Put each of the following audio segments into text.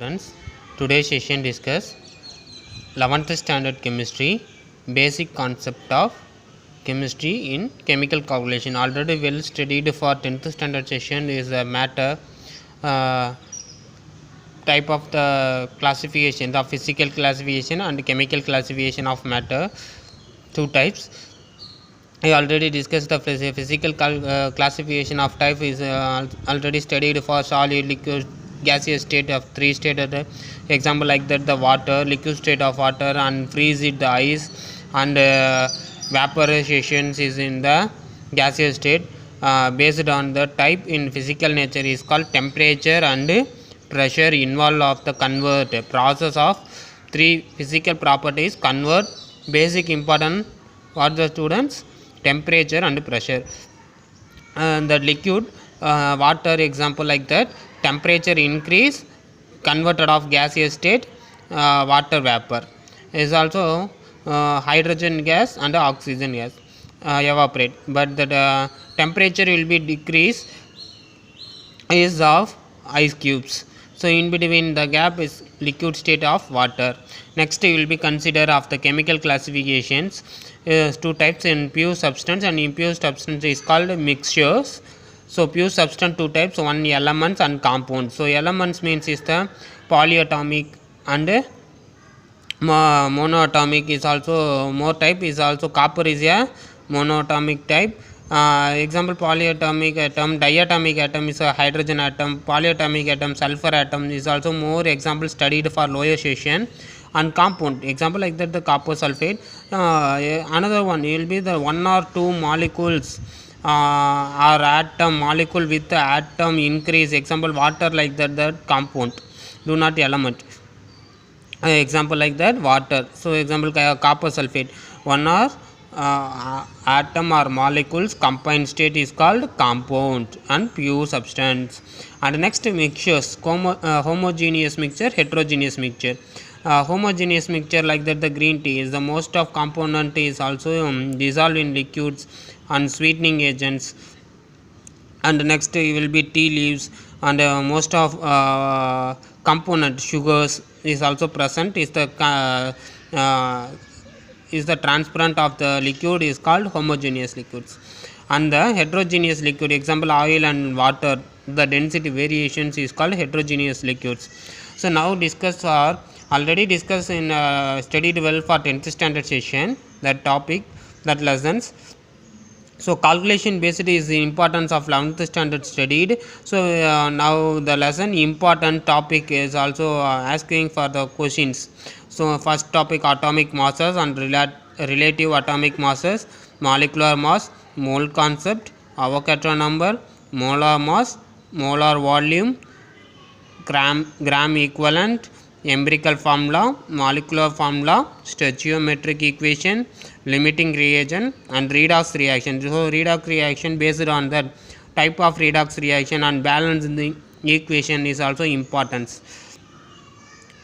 students. Today's session discuss 11th standard chemistry, basic concept of chemistry in chemical calculation. Already well studied for 10th standard session is a matter type of the classification, the physical classification and chemical classification of matter, two types. I already discussed the physical classification of type is already studied for solid, liquid, gaseous state of three state. Example like that, the water, liquid state of water, and freeze it the ice, and vaporization is in the gaseous state. Based on the type in physical nature is called temperature and pressure involved of the convert process of three physical properties convert basic important for the students temperature and pressure. The liquid water example like that, temperature increase converted of gaseous state water vapor is also hydrogen gas and oxygen gas evaporate, but the temperature will be decrease is of ice cubes. So in between the gap is liquid state of water. Next we will be consider of the chemical classifications. Two types in pure substance and impure substance is called mixtures. So pure substance two types, one elements and compounds. So elements means is the polyatomic and monoatomic is also more type is also copper is a monoatomic type. Example polyatomic atom, diatomic atom is a hydrogen atom, polyatomic atom sulfur atom is also more example studied for lower session. And compound example like that, the copper sulfate. Another one will be the one or two molecules or atom molecule with the atom increase, example water like that, the compound, do not element. Example like that, water. So example copper sulfate, one or atom or molecules combined state is called compound and pure substance. And next mixtures, homogeneous mixture, heterogeneous mixture. Homogeneous mixture like that, the green tea is the most of component is also dissolved in liquids and sweetening agents. And next will be tea leaves, and most of component sugars is also present, is the transparent of the liquid is called homogeneous liquids. And the heterogeneous liquid, example oil and water, the density variations is called heterogeneous liquids. So now discuss or already discussed in studied well for 10th standard session that topic, that lessons. So calculation based is the importance of 11th standard studied. So now the lesson important topic is also asking for the questions. So first topic, atomic masses and relative atomic masses, molecular mass, mole concept, Avogadro number, molar mass, molar volume, gram equivalent, empirical formula, molecular formula, stoichiometric equation, limiting reagent, and redox reaction. So redox reaction based on the type of redox reaction and balance in the equation is also important.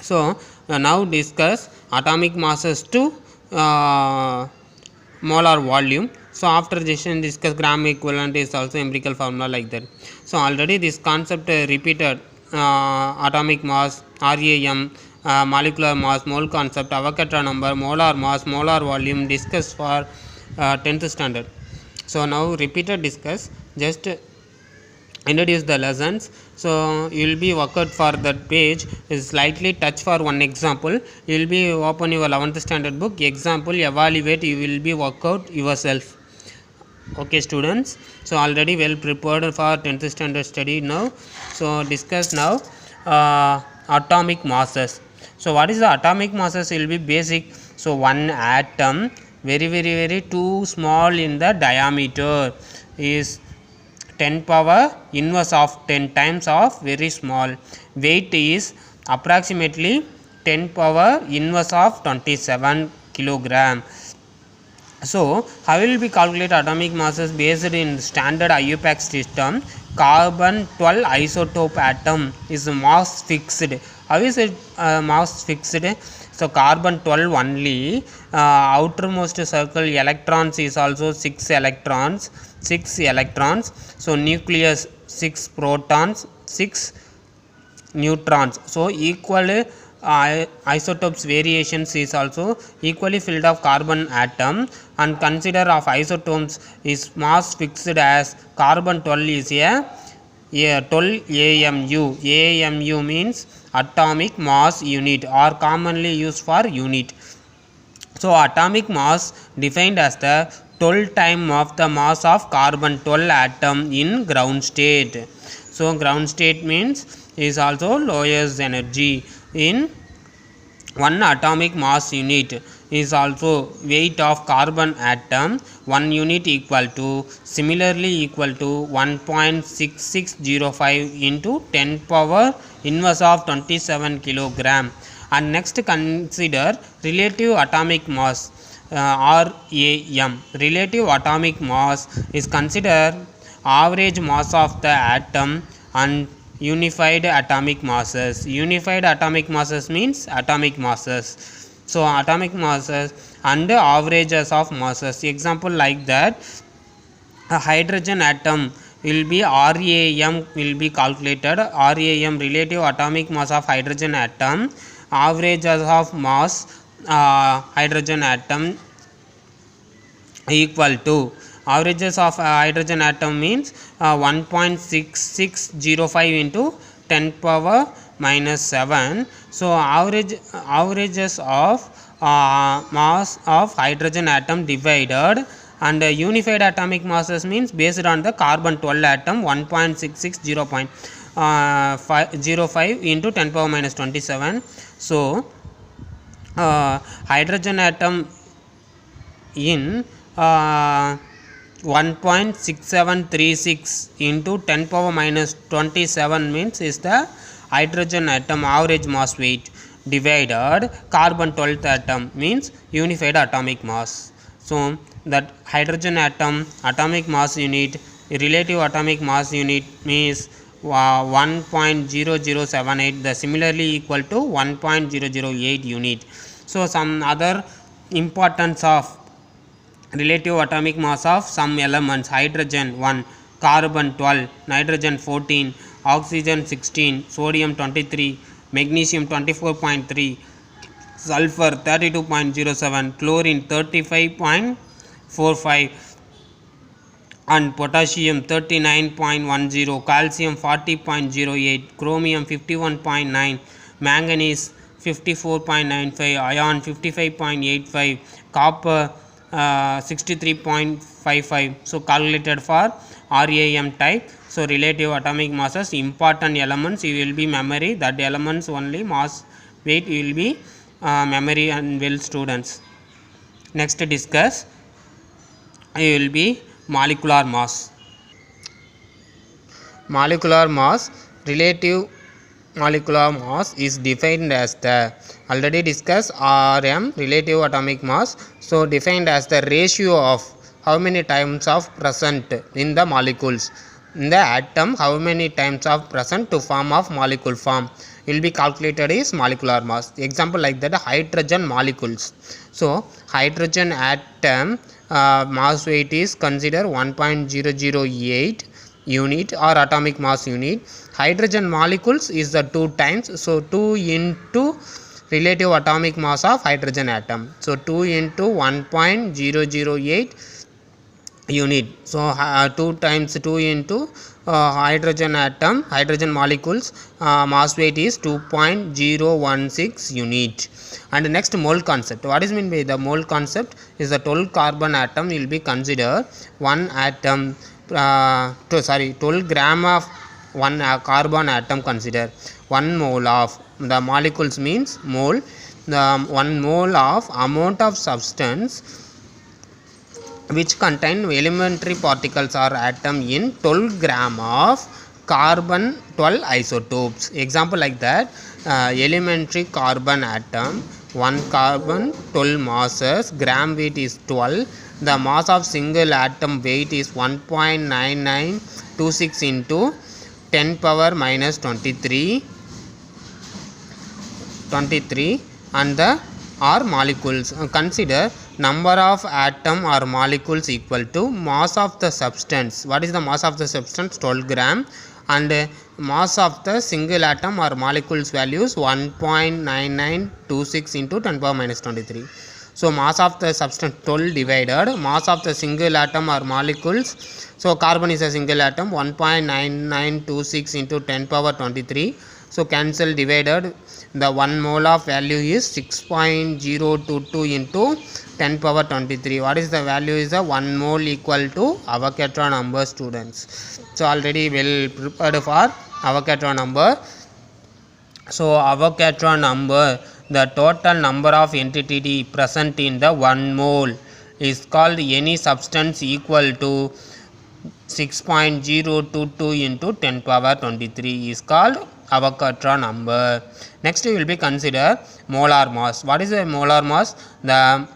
So now discuss atomic masses to molar volume. So after this discuss gram equivalent is also empirical formula like that. So already this concept repeated, atomic mass, RAM, molecular mass, mole concept, Avogadro number, molar mass, molar volume discussed for 10th standard. So now repeated discuss, just introduce the lessons. So you will be worked for that page is slightly touch for one example. You will be open your 11th standard book, example evaluate, you will be work out yourself. Okay students, so already well prepared for 10th standard study now. So discuss now atomic masses. So what is the atomic masses will be basic. So one atom very too small in the diameter is 10 power inverse of 10 times of very small. Weight is approximately 10 power inverse of 27 kilogram. So how will we calculate atomic masses based in standard IUPAC system? Carbon 12 isotope atom is mass fixed. How is it mass fixed? So carbon 12 only, outermost circle electrons is also 6 electrons. So nucleus 6 protons, 6 neutrons. So equal isotopes variations is also equally filled of carbon atom, and consider of isotopes is mass fixed as carbon 12 is a 12 AMU. AMU means atomic mass unit, or commonly used for unit. So atomic mass defined as the 12 time of the mass of carbon 12 atom in ground state. So ground state means is also lowest energy in one atomic mass unit is also weight of carbon atom. 1 unit equal to similarly equal to 1.6605 into 10 power inverse of 27 kilogram. And next consider relative atomic mass, RAM. Relative atomic mass is considered average mass of the atom and unified atomic masses. Unified atomic masses means atomic masses. So atomic masses and averages of masses. Example like that, a hydrogen atom will be RAM will be calculated. RAM, relative atomic mass of hydrogen atom, averages of mass hydrogen atom equal to averages of hydrogen atom means 1.6605 into 10 power minus 7. So averages of mass of hydrogen atom divided, and unified atomic masses means based on the carbon 12 atom 1.6605 into 10 power minus 27. So hydrogen atom in 1.6736 into 10 power minus 27 means is the hydrogen atom average mass weight divided carbon 12th atom means unified atomic mass. So that hydrogen atom atomic mass unit, relative atomic mass unit means 1.0078, the similarly equal to 1.008 unit. So some other importance of relative atomic mass of some elements: hydrogen 1, carbon 12, nitrogen 14, oxygen 16, sodium 23, magnesium 24.3, sulfur 32.07, chlorine 35.45, and potassium 39.10, calcium 40.08, chromium 51.9, manganese 54.95, iron 55.85, copper 63.55. So calculated for RAM type. So relative atomic masses, important elements you will be memory, that elements only mass weight will be memory and well students. Next discuss you will be molecular mass. Molecular mass, relative molecular mass is defined as the already discussed RM, relative atomic mass. So defined as the ratio of how many times of present in the molecules in the atom, how many times of present to form of molecule form will be calculated is molecular mass. Example like that, hydrogen molecules. So hydrogen atom mass weight is considered 1.008 unit or atomic mass unit. Hydrogen molecules is the 2 times, so 2 into relative atomic mass of hydrogen atom, so 2 into 1.008 unit. So 2 times 2 into hydrogen atom, hydrogen molecules mass weight is 2.016 unit. And next, mole concept. What is meant by the mole concept is the 12 carbon atom will be considered 1 atom 12 gram of 1 carbon atom consider 1 mole of the molecules means mole, the 1 mole of amount of substance which contain elementary particles or atom in 12 gram of carbon 12 isotopes. Example like that, elementary carbon atom 1 carbon 12 masses, gram weight is 12, the mass of single atom weight is 1.9926 into 10 power minus 23 and the are molecules. Consider number of atom or molecules equal to mass of the substance. What is the mass of the substance? 12 gram, and mass of the single atom or molecules values 1.9926 into 10 power minus 23. So mass of the substance 12 divided mass of the single atom or molecules. So carbon is a single atom, 1.9926 into 10 power 23. So cancel, divided, the 1 mole of value is 6.022 into 10 power 23. What is the value? Is the 1 mole equal to Avogadro number, students. So already well prepared for Avogadro number. So Avogadro number, the total number of entity present in the 1 mole is called any substance equal to 6.022 into 10 power 23 is called Avogadro number. Next we will be consider molar mass. What is a molar mass? The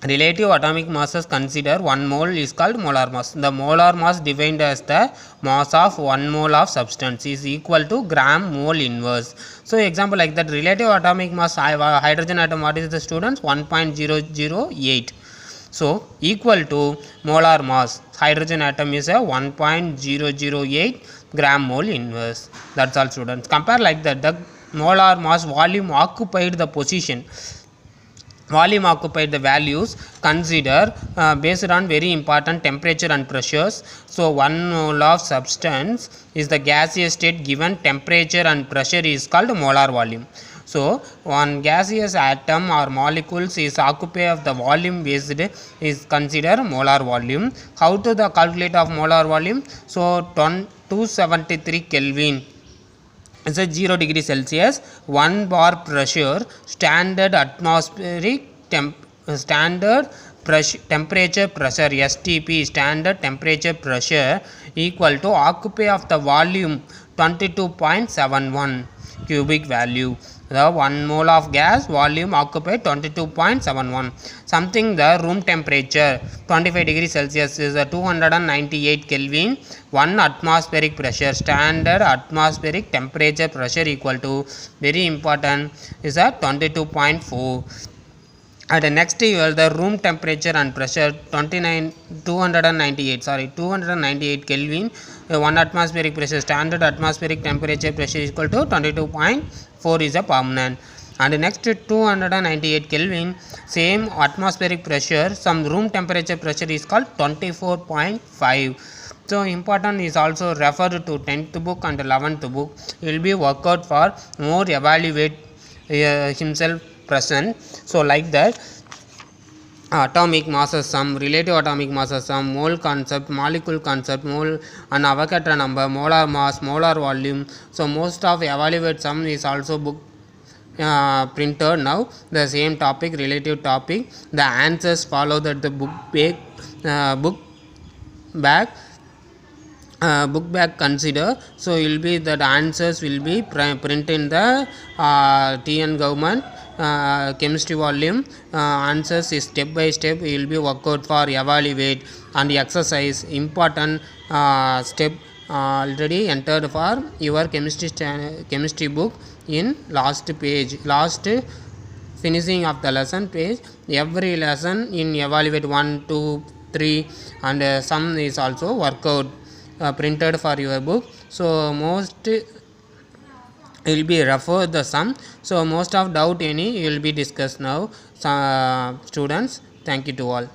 relative atomic masses consider 1 mole is called molar mass. The molar mass defined as the mass of 1 mole of substance is equal to gram mole inverse. So example like that, relative atomic mass hydrogen atom, what is the students? 1.008. So equal to molar mass, hydrogen atom is a 1.008 gram mole inverse. That's all, students. Compare like that, the molar mass volume occupied the position, volume occupied the values, consider based on very important temperature and pressures. So 1 mole of substance is the gaseous state, given temperature and pressure is called molar volume. So one gaseous atom or molecules is occupy of the volume based is considered molar volume. How to the calculate of molar volume? So 273 Kelvin is a 0 degree Celsius, 1 bar pressure, standard atmospheric standard temperature pressure, STP, standard temperature pressure, equal to occupy of the volume 22.71 cubic value. The 1 mole of gas volume occupied 22.71. Something the room temperature 25 degrees Celsius is a 298 Kelvin. 1 atmospheric pressure, standard atmospheric temperature pressure equal to, very important, is a 22.4. And next the room temperature and pressure 298 Kelvin. 1 atmospheric pressure, standard atmospheric temperature pressure is equal to 22.4 is a permanent. And next 298 Kelvin, same atmospheric pressure, some room temperature pressure is called 24.5. So important is also referred to 10th book and 11th book. Will be worked out for more evaluate himself present. So like that, atomic masses sum, relative atomic masses sum, mole concept, molecule concept, mole and Avogadro number, molar mass, molar volume. So most of evaluate sum is also book printed now. The same topic, relative topic. The answers follow that the book back consider. So will be that answers will be print in the TN government chemistry volume. Answers is step by step will be worked out for evaluate and exercise. Important step already entered for your chemistry book in last page, last finishing of the lesson page. Every lesson in evaluate 1, 2, 3 and some is also worked out printed for your book. So most will be refer the sum. So most of doubt any will be discussed now. Students, thank you to all.